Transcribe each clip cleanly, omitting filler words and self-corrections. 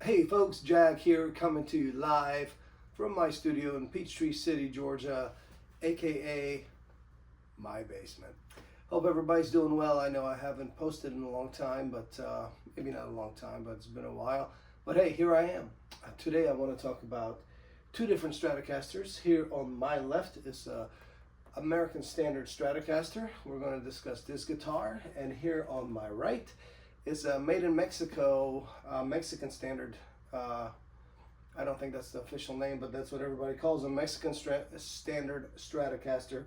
Hey folks, Jack here coming to you live from my studio in Peachtree City, Georgia, aka my basement. Hope everybody's doing well. I know I haven't posted in a long time, but maybe not a long time, but it's been a while. But hey, here I am. Today I want to talk about two different Stratocasters. Here on my left is American Standard Stratocaster. We're going to discuss this guitar, and here on my right is a made in Mexico, Mexican Standard. I don't think that's the official name, but that's what everybody calls them, Mexican Standard Stratocaster.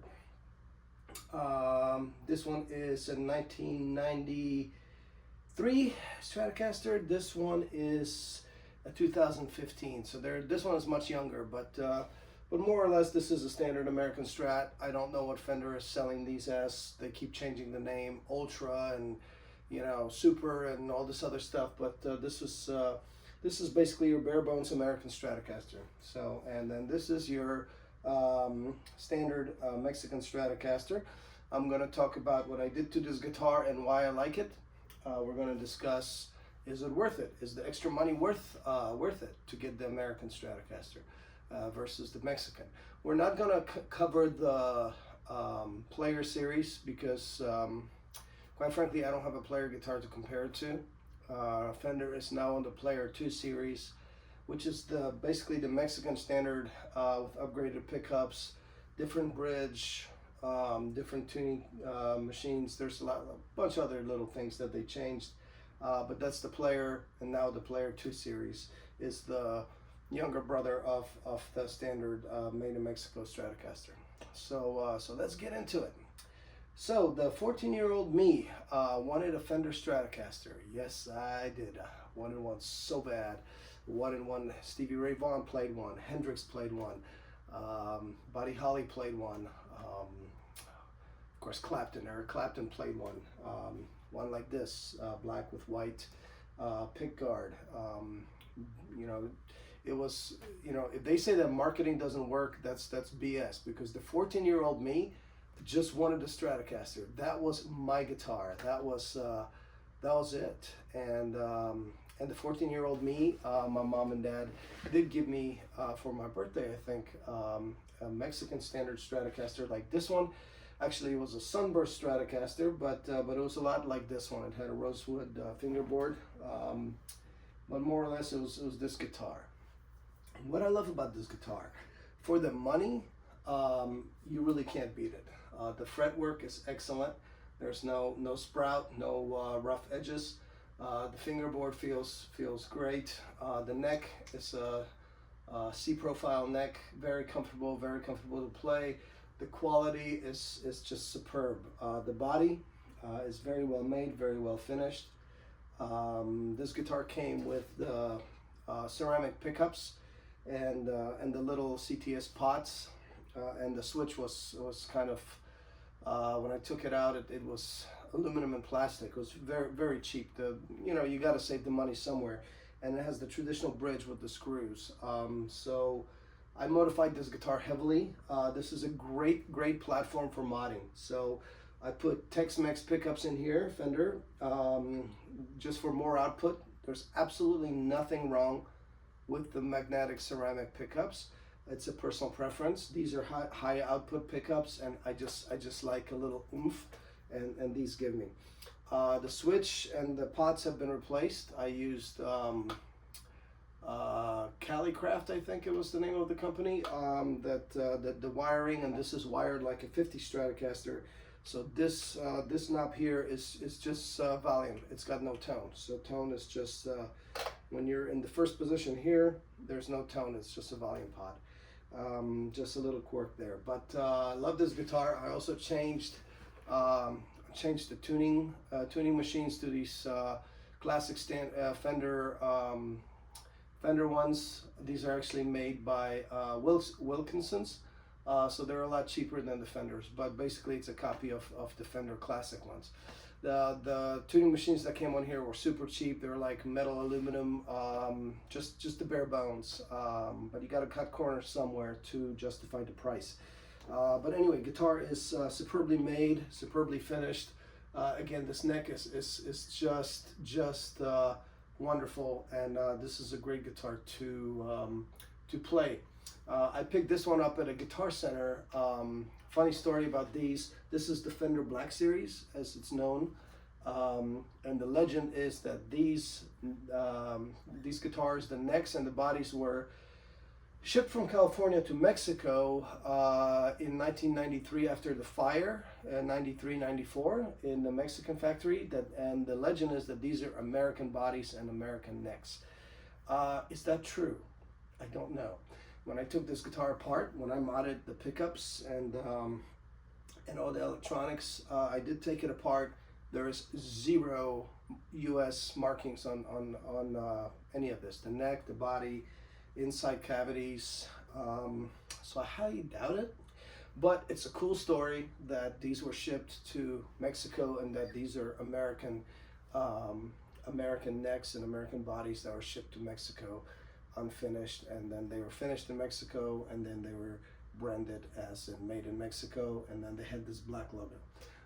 This one is a 1993 Stratocaster. This one is a 2015. So this one is much younger, but more or less this is a standard American Strat. I don't know what Fender is selling these as. They keep changing the name, Ultra and Super and all this other stuff, but this is basically your bare bones American Stratocaster. So, and then this is your standard Mexican Stratocaster. I'm going to talk about what I did to this guitar and why I like it. We're going to discuss, is it worth it? Is the extra money worth it to get the American Stratocaster versus the Mexican? We're not going to cover the player series because quite frankly, I don't have a player guitar to compare it to. Fender is now on the Player 2 series, which is basically the Mexican Standard with upgraded pickups, different bridge, different tuning machines. There's a bunch of other little things that they changed, but that's the Player, and now the Player 2 series is the younger brother of the Standard made in Mexico Stratocaster. So let's get into it. So the 14-year-old me wanted a Fender Stratocaster. Yes, I did. Wanted one so bad. Wanted one. Stevie Ray Vaughan played one. Hendrix played one. Buddy Holly played one. Of course, Eric Clapton played one. One like this, black with white pick guard. It was, if they say that marketing doesn't work, that's BS, because the 14-year-old me just wanted a Stratocaster. That was my guitar. That was it. And the 14-year-old me, my mom and dad did give me for my birthday, I think, a Mexican Standard Stratocaster like this one. Actually, it was a Sunburst Stratocaster, but it was a lot like this one. It had a rosewood fingerboard, but more or less it was this guitar. And what I love about this guitar, for the money, you really can't beat it. The fretwork is excellent. There's no sprout, no rough edges. The fingerboard feels great. The neck is a C-profile neck, very comfortable to play. The quality is just superb. The body is very well made, very well finished. This guitar came with the ceramic pickups and the little CTS pots. And the switch was kind of, when I took it out, it was aluminum and plastic. It was very, very cheap. You got to save the money somewhere. And it has the traditional bridge with the screws. So I modified this guitar heavily. This is a great platform for modding. So I put Tex-Mex pickups in here, Fender, just for more output. There's absolutely nothing wrong with the magnetic ceramic pickups. It's a personal preference. These are high output pickups, and I just like a little oomph, and these give me. The switch and the pots have been replaced. I used Calicraft, I think it was the name of the company. The wiring, and this is wired like a 50 Stratocaster. So this knob here is just volume. It's got no tone. So tone is just when you're in the first position here, there's no tone. It's just a volume pot. Just a little quirk there, but I love this guitar. I also changed the tuning machines to these classic Fender ones. These are actually made by Wilkinson's, so they're a lot cheaper than the Fenders, but basically it's a copy of the Fender classic ones. The tuning machines that came on here were super cheap. They were like metal, aluminum, just the bare bones. But you got to cut corners somewhere to justify the price. But anyway, guitar is superbly made, superbly finished. Again, this neck is just wonderful, and this is a great guitar to play. I picked this one up at a Guitar Center. Funny story about these. This is the Fender Black Series, as it's known, and the legend is that these guitars, the necks and the bodies, were shipped from California to Mexico in 1993 after the fire, 93, 94 in the Mexican factory. And the legend is that these are American bodies and American necks. Is that true? I don't know. When I took this guitar apart, when I modded the pickups and all the electronics, I did take it apart. There is 0 U.S. markings on any of this. The neck, the body, inside cavities, so I highly doubt it, but it's a cool story that these were shipped to Mexico and that these are American necks and American bodies that were shipped to Mexico unfinished, and then they were finished in Mexico, and then they were branded as in made in Mexico, and then they had this black logo.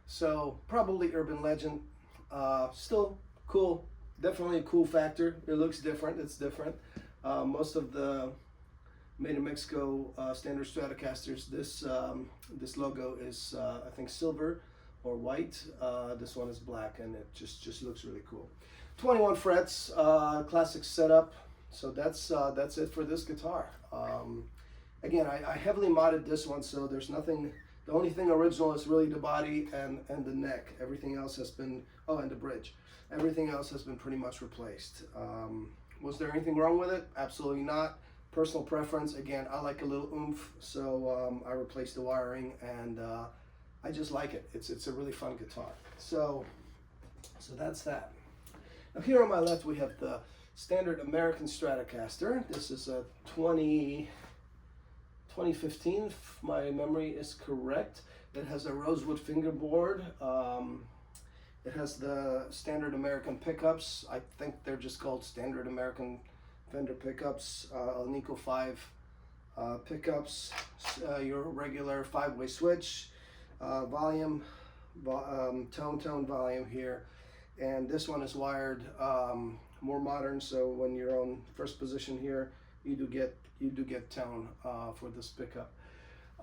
So probably urban legend, still cool, definitely a cool factor. It looks different, it's different. Most of the made in Mexico standard Stratocasters, this logo is I think silver or white. This one is black, and it just looks really cool. 21 frets, classic setup. So that's it for this guitar. Again, I heavily modded this one, so there's nothing. The only thing original is really the body and the neck. Everything else has been, oh, and the bridge. Everything else has been pretty much replaced. Was there anything wrong with it? Absolutely not. Personal preference. Again, I like a little oomph, so I replaced the wiring, and I just like it. It's a really fun guitar. So that's that. Now here on my left we have the standard American Stratocaster. This is a 2015, if my memory is correct. It has a rosewood fingerboard. It has the standard American pickups. I think they're just called standard American Fender pickups. Alnico 5 pickups. Your regular 5-way switch. Volume, tone volume here. And this one is wired more modern, so when you're on first position here, you do get tone for this pickup.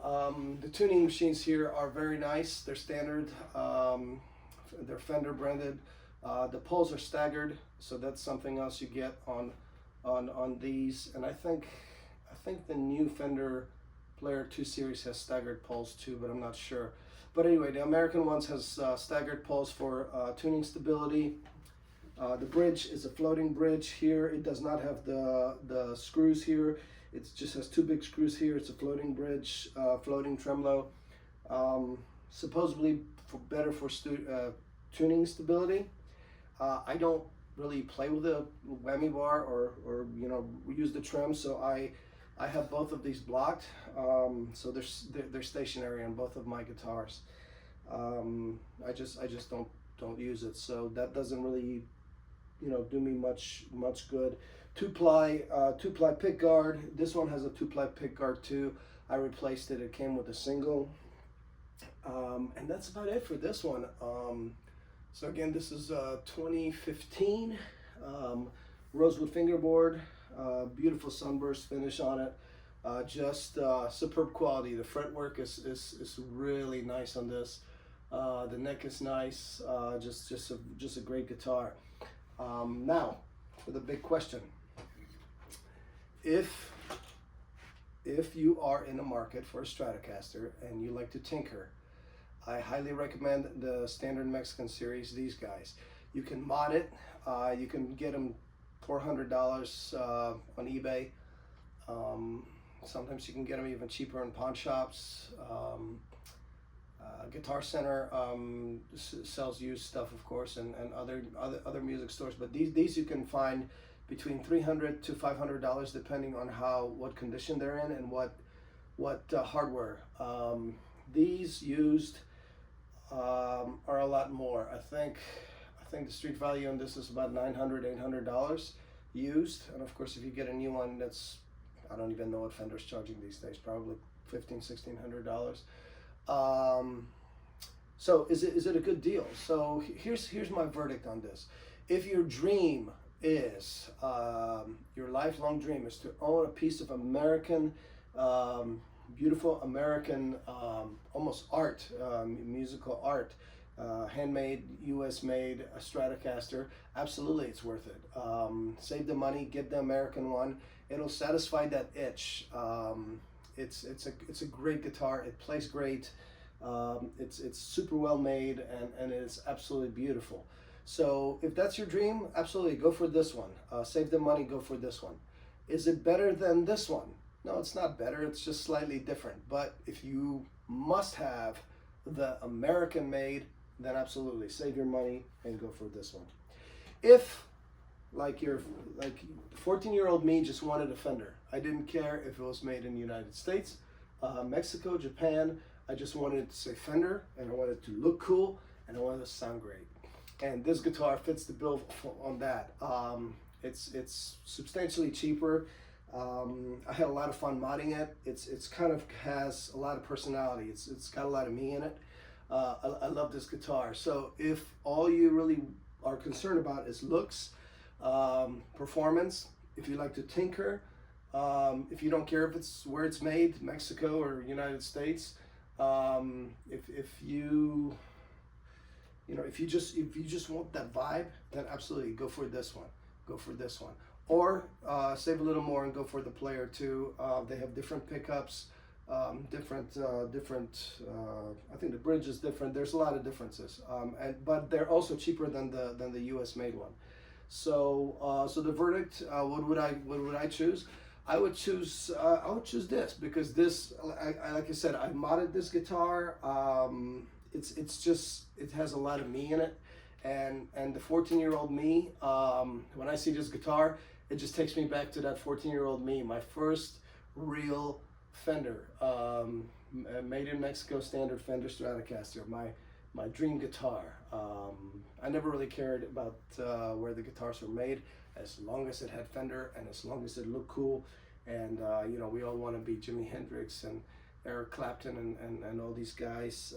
The tuning machines here are very nice. They're standard. They're Fender branded. The poles are staggered, so that's something else you get on these. And I think the new Fender Player 2 Series has staggered poles too, but I'm not sure. But anyway, the American ones has staggered poles for tuning stability. The bridge is a floating bridge here. It does not have the screws here. It just has 2 big screws here. It's a floating bridge, floating tremolo. Supposedly better for tuning stability. I don't really play with a whammy bar or use the trem, so I have both of these blocked. So they're stationary on both of my guitars. I just don't use it, so that doesn't really do me much good. Two-ply pick guard. This one has a 2-ply pick guard too. I replaced it. It came with a single. And that's about it for this one. So again, this is 2015 rosewood fingerboard, beautiful sunburst finish on it, just superb quality. The fretwork is really nice on this. The neck is nice. Just a great guitar. Now for the big question: if you are in the market for a Stratocaster and you like to tinker, I highly recommend the standard Mexican series. These guys, you can mod it. You can get them $400 on eBay. Sometimes you can get them even cheaper in pawn shops. Guitar Center sells used stuff, of course, and other music stores. But these you can find between $300 to $500, depending on what condition they're in and what hardware. These used are a lot more. I think the street value on this is about $900-800 used, and of course if you get a new one, that's, I don't even know what Fender's charging these days, probably $1,500-1,600. So is it a good deal? So here's my verdict on this. If your dream is your lifelong dream is to own a piece of American, beautiful American, almost art, musical art, handmade, US made, a Stratocaster, absolutely it's worth it. Save the money, get the American one. It'll satisfy that itch. It's a great guitar. It plays great. It's super well made, and it's absolutely beautiful. So if that's your dream, absolutely go for this one. Save the money, go for this one. Is it better than this one? No, it's not better. It's just slightly different. But if you must have the American made, then absolutely save your money and go for this one. If like 14-year-old me just wanted a Fender, I didn't care if it was made in the United States, Mexico, Japan. I just wanted it to say Fender, and I wanted it to look cool, and I wanted it to sound great. And this guitar fits the bill on that. It's substantially cheaper. I had a lot of fun modding it. It's kind of has a lot of personality. It's got a lot of me in it. I love this guitar. So if all you really are concerned about is looks, performance, if you like to tinker, if you don't care if it's where it's made, Mexico or United States, if you just want that vibe, then absolutely go for this one. Go for this one. Or save a little more and go for the Player 2. They have different pickups, I think the bridge is different. There's a lot of differences, but they're also cheaper than the US made one. So so the verdict, what would I choose? I would choose this, because this, like I said, I modded this guitar. It has a lot of me in it, and the 14-year-old me, when I see this guitar, it just takes me back to that 14-year-old me, my first real Fender, made in Mexico Standard Fender Stratocaster, my dream guitar. I never really cared about where the guitars were made, as long as it had Fender and as long as it looked cool. And you know, we all want to be Jimi Hendrix and Eric Clapton and all these guys,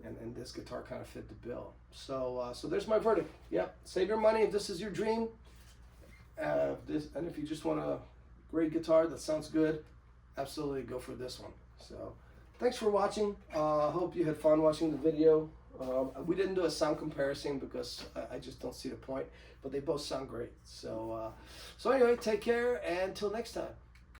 and this guitar kind of fit the bill. So so there's my verdict. Yep, save your money if this is your dream. And if you just want a great guitar that sounds good, absolutely go for this one. So thanks for watching. Hope you had fun watching the video. We didn't do a sound comparison because I just don't see the point, but they both sound great. So so anyway, take care, and until next time.